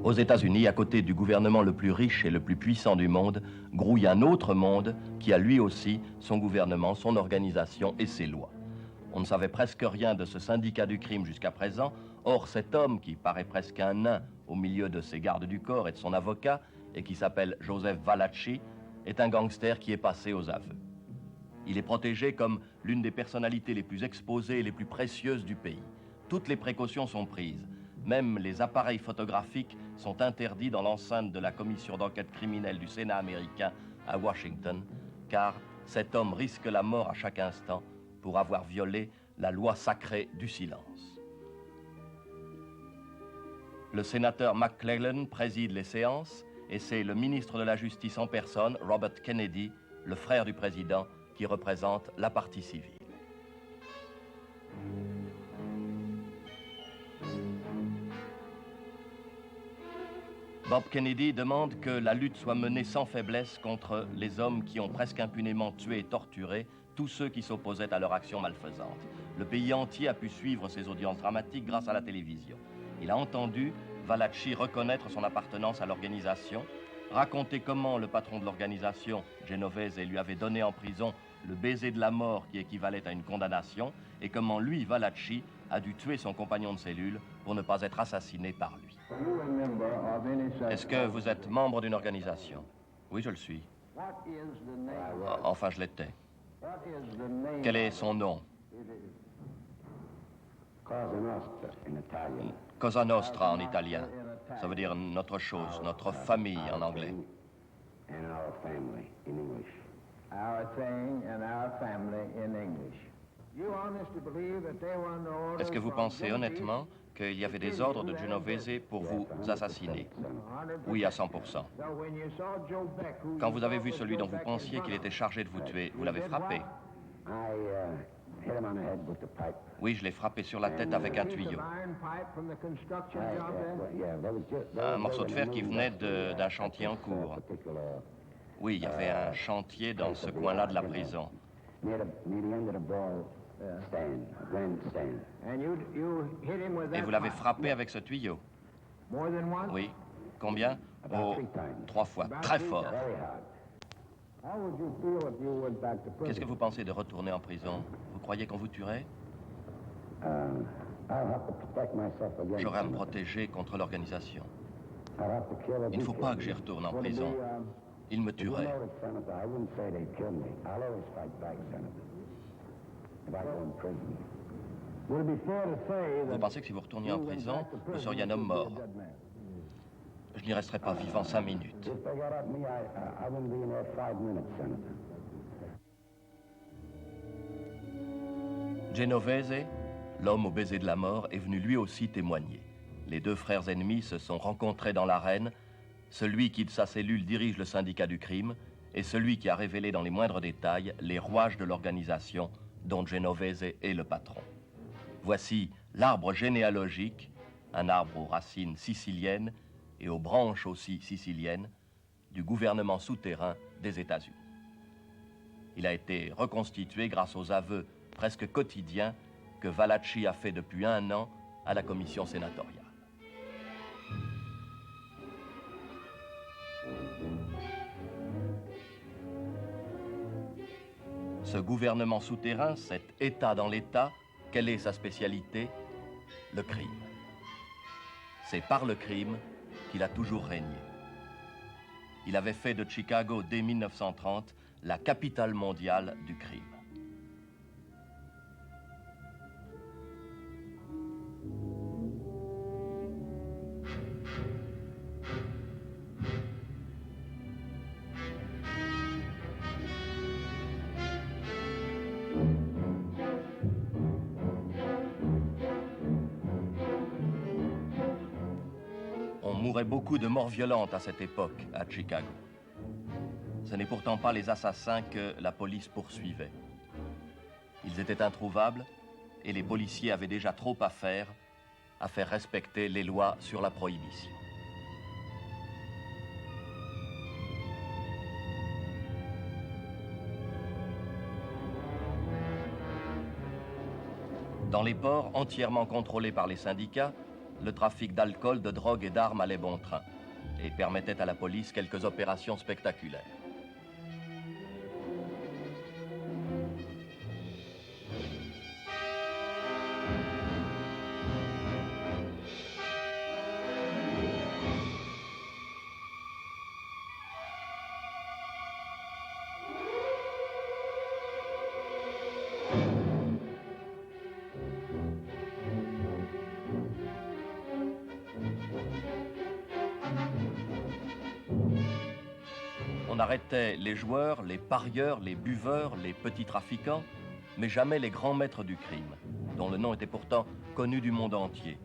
Aux États-Unis, à côté du gouvernement le plus riche et le plus puissant du monde, grouille un autre monde qui a lui aussi son gouvernement, son organisation et ses lois. On ne savait presque rien de ce syndicat du crime jusqu'à présent. Or, cet homme, qui paraît presque un nain au milieu de ses gardes du corps et de son avocat, et qui s'appelle Joseph Valachi, est un gangster qui est passé aux aveux. Il est protégé comme l'une des personnalités les plus exposées et les plus précieuses du pays. Toutes les précautions sont prises. Même les appareils photographiques sont interdits dans l'enceinte de la commission d'enquête criminelle du Sénat américain à Washington, car cet homme risque la mort à chaque instant pour avoir violé la loi sacrée du silence. Le sénateur McClellan préside les séances et c'est le ministre de la Justice en personne, Robert Kennedy, le frère du président, qui représente la partie civile. Bob Kennedy demande que la lutte soit menée sans faiblesse contre les hommes qui ont presque impunément tué et torturé tous ceux qui s'opposaient à leur action malfaisante. Le pays entier a pu suivre ces audiences dramatiques grâce à la télévision. Il a entendu Valachi reconnaître son appartenance à l'organisation, raconter comment le patron de l'organisation, Genovese, lui avait donné en prison le baiser de la mort qui équivalait à une condamnation, et comment lui, Valachi, a dû tuer son compagnon de cellule pour ne pas être assassiné par lui. Est-ce que vous êtes membre d'une organisation? Oui, je le suis. Enfin, je l'étais. Quel est son nom? Cosa Nostra en italien. Ça veut dire notre chose, notre famille en anglais. Est-ce que vous pensez honnêtement qu'il y avait des ordres de Genovese pour vous assassiner? Oui, à 100%. Quand vous avez vu celui dont vous pensiez qu'il était chargé de vous tuer, vous l'avez frappé? Oui, je l'ai frappé sur la tête avec un tuyau. Un morceau de fer qui venait d'un chantier en cours. Oui, il y avait un chantier dans ce coin-là de la prison. Et vous l'avez frappé avec ce tuyau? Oui. Combien? Oh, 3 fois. Très fort. Qu'est-ce que vous pensez de retourner en prison? Vous croyez qu'on vous tuerait? J'aurais à me protéger contre l'organisation. Il ne faut pas que j'y retourne en prison. Il me tuerait. Vous pensez que si vous retourniez en prison, vous seriez un homme mort? Je n'y resterai pas vivant 5 minutes. Genovese, l'homme au baiser de la mort, est venu lui aussi témoigner. Les deux frères ennemis se sont rencontrés dans l'arène. Celui qui, de sa cellule, dirige le syndicat du crime et celui qui a révélé dans les moindres détails les rouages de l'organisation dont Genovese est le patron. Voici l'arbre généalogique, un arbre aux racines siciliennes et aux branches aussi siciliennes du gouvernement souterrain des États-Unis. Il a été reconstitué grâce aux aveux presque quotidiens que Valachi a fait depuis 1 an à la commission sénatoriale. Ce gouvernement souterrain, cet État dans l'État, quelle est sa spécialité? Le crime. C'est par le crime qu'il a toujours régné. Il avait fait de Chicago, dès 1930, la capitale mondiale du crime. On mourait beaucoup de morts violentes à cette époque, à Chicago. Ce n'est pourtant pas les assassins que la police poursuivait. Ils étaient introuvables et les policiers avaient déjà trop à faire respecter les lois sur la prohibition. Dans les ports entièrement contrôlés par les syndicats, le trafic d'alcool, de drogue et d'armes allait bon train et permettait à la police quelques opérations spectaculaires. On arrêtait les joueurs, les parieurs, les buveurs, les petits trafiquants, mais jamais les grands maîtres du crime, dont le nom était pourtant connu du monde entier.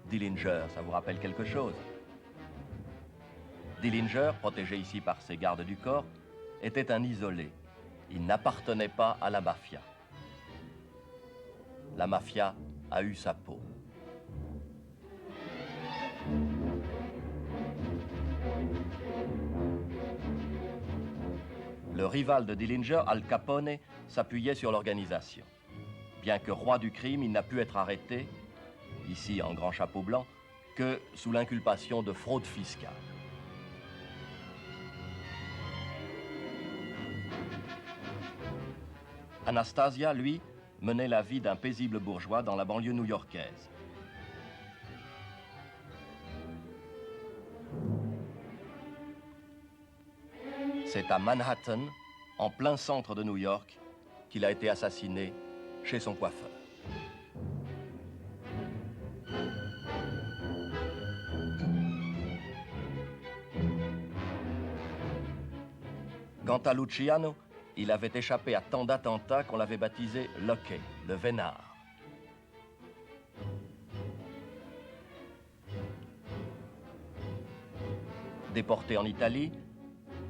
Dillinger, ça vous rappelle quelque chose? Dillinger, protégé ici par ses gardes du corps, était un isolé. Il n'appartenait pas à la mafia. La mafia a eu sa peau. Le rival de Dillinger, Al Capone, s'appuyait sur l'organisation. Bien que roi du crime, il n'a pu être arrêté, ici en grand chapeau blanc, que sous l'inculpation de fraude fiscale. Anastasia, lui, menait la vie d'un paisible bourgeois dans la banlieue new-yorkaise. C'est à Manhattan, en plein centre de New York, qu'il a été assassiné chez son coiffeur. Quant à Luciano, il avait échappé à tant d'attentats qu'on l'avait baptisé Lucky, le vénard. Déporté en Italie,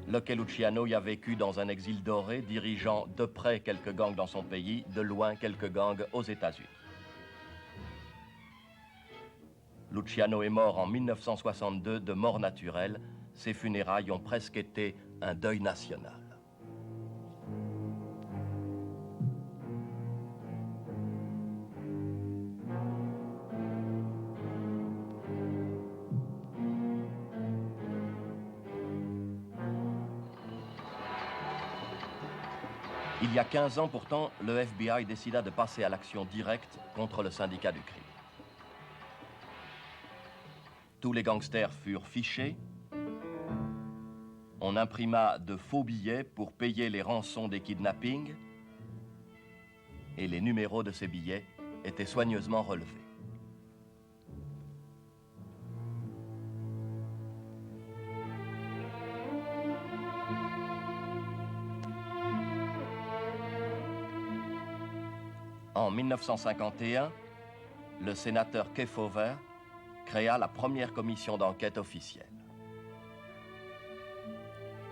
Lucky Luciano y a vécu dans un exil doré, dirigeant de près quelques gangs dans son pays, de loin quelques gangs aux États-Unis. Luciano est mort en 1962 de mort naturelle. Ses funérailles ont presque été un deuil national. Il y a 15 ans, pourtant, le FBI décida de passer à l'action directe contre le syndicat du crime. Tous les gangsters furent fichés. On imprima de faux billets pour payer les rançons des kidnappings. Et les numéros de ces billets étaient soigneusement relevés. En 1951, le sénateur Kefauver créa la première commission d'enquête officielle.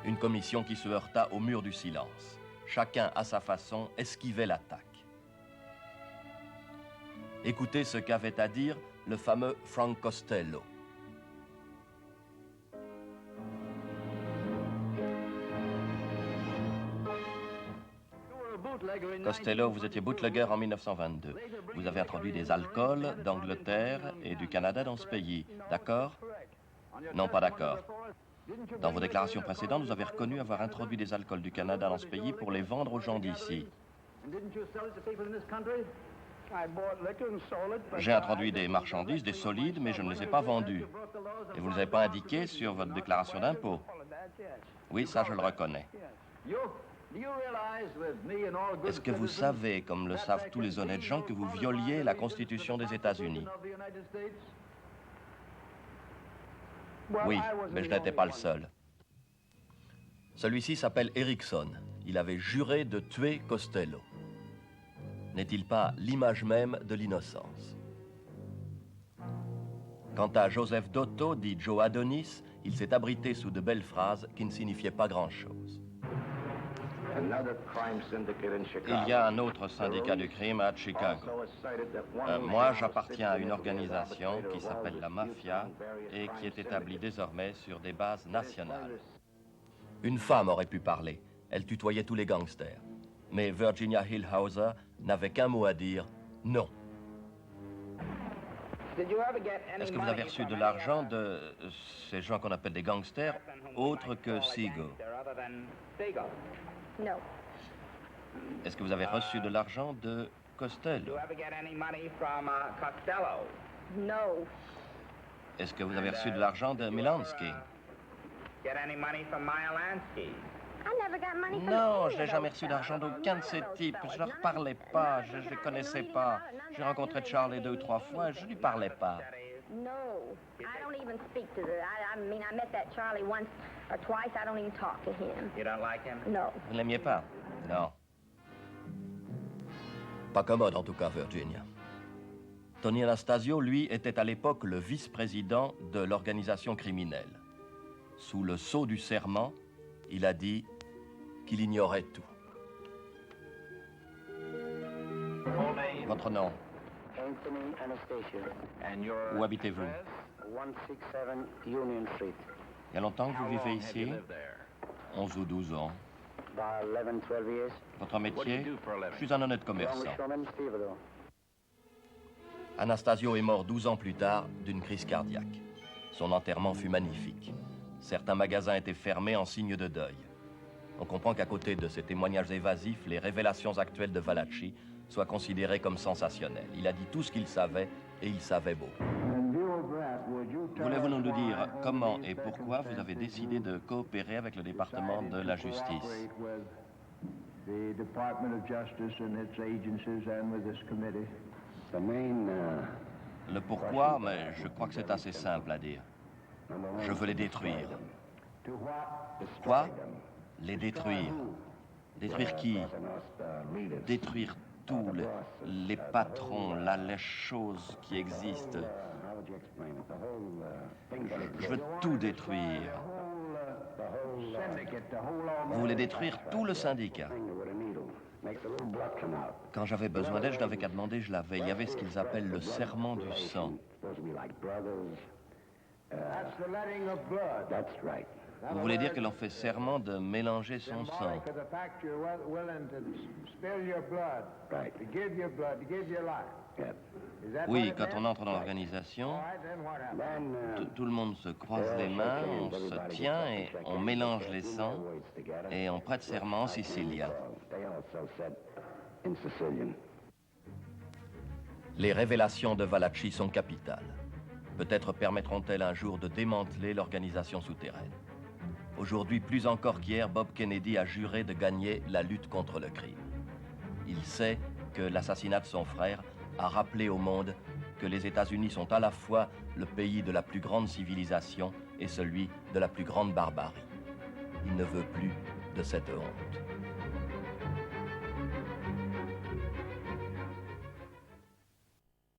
Une commission qui se heurta au mur du silence. Chacun, à sa façon, esquivait l'attaque. Écoutez ce qu'avait à dire le fameux Frank Costello. Costello, vous étiez bootlegger en 1922. Vous avez introduit des alcools d'Angleterre et du Canada dans ce pays. D'accord? Non, pas d'accord. Dans vos déclarations précédentes, vous avez reconnu avoir introduit des alcools du Canada dans ce pays pour les vendre aux gens d'ici. J'ai introduit des marchandises, des solides, mais je ne les ai pas vendus. Et vous ne les avez pas indiqués sur votre déclaration d'impôt. Oui, ça je le reconnais. Est-ce que vous savez, comme le savent tous les honnêtes gens, que vous violiez la Constitution des États-Unis? Oui, mais je n'étais pas le seul. Celui-ci s'appelle Erickson. Il avait juré de tuer Costello. N'est-il pas l'image même de l'innocence? Quant à Joseph Dotto, dit Joe Adonis, il s'est abrité sous de belles phrases qui ne signifiaient pas grand-chose. Il y a un autre syndicat du crime à Chicago. Moi, j'appartiens à une organisation qui s'appelle la Mafia et qui est établie désormais sur des bases nationales. Une femme aurait pu parler. Elle tutoyait tous les gangsters. Mais Virginia Hillhauser n'avait qu'un mot à dire, non. Est-ce que vous avez reçu de l'argent de ces gens qu'on appelle des gangsters, autres que Seago? No. Est-ce que vous avez reçu de l'argent de Costello? No. Est-ce que vous avez reçu de l'argent de Milansky? I never got money from Non, any je n'ai of jamais those reçu d'argent fellas. d'aucun de ces types. Je ne leur parlais pas, je ne les connaissais pas. J'ai rencontré Charlie 2 ou 3 fois, je ne lui parlais pas. No, I don't even speak to the. I mean, I met that Charlie once or twice. I don't even talk to him. You don't like him? No. Vous ne l'aimiez pas? Non. Pas commode en tout cas, Virginia. Tony Anastasio, lui, était à l'époque le vice-président de l'organisation criminelle. Sous le sceau du serment, il a dit qu'il ignorait tout. Votre nom? Anthony Anastasio, And your Où habitez-vous? 167 Union Street. Il y a longtemps que How vous long vivez have you ici? lived there? 11 ou 12 ans. About 11, 12 years. Votre What do you métier? do for a living? Je suis un honnête commerçant. Longshoreman, stevedore. Anastasio est mort 12 ans plus tard d'une crise cardiaque. Son enterrement fut magnifique. Certains magasins étaient fermés en signe de deuil. On comprend qu'à côté de ces témoignages évasifs, les révélations actuelles de Valachi soient considérées comme sensationnelles. Il a dit tout ce qu'il savait, et il savait beaucoup. Voulez-vous nous dire comment et pourquoi vous avez décidé de coopérer avec le département de la justice? The Department of Justice and its agencies and with this committee. The main, Le pourquoi, mais je crois que c'est assez simple à dire. Je veux les détruire. To what? Quoi? Les détruire. Détruire qui? Détruire tous les patrons, les choses qui existent. how would you explain it? The whole Je veux tout détruire. The whole syndicate, the whole Vous voulez détruire tout le syndicat. finger with a needle makes a little blood come out. Quand j'avais besoin d'aide, je n'avais qu'à demander, je l'avais. Il y avait ce qu'ils appellent le serment du sang. Supposed to be like brothers. That's the letting of blood. That's right. Vous voulez dire que l'on fait serment de mélanger son sang. Symbolic of the fact you're willing to spill your blood, Right. to give your blood, to give your life. Yeah. Is that Oui, what it quand on meant? entre dans l'organisation, All right, then what happened? Then, tout le monde se croise les mains, on se tient et on mélange les sangs et on prête serment en sicilien. they also said in Sicilian. Les révélations de Valachi sont capitales. Peut-être permettront-elles un jour de démanteler l'organisation souterraine. Aujourd'hui, plus encore qu'hier, Bob Kennedy a juré de gagner la lutte contre le crime. Il sait que l'assassinat de son frère a rappelé au monde que les États-Unis sont à la fois le pays de la plus grande civilisation et celui de la plus grande barbarie. Il ne veut plus de cette honte.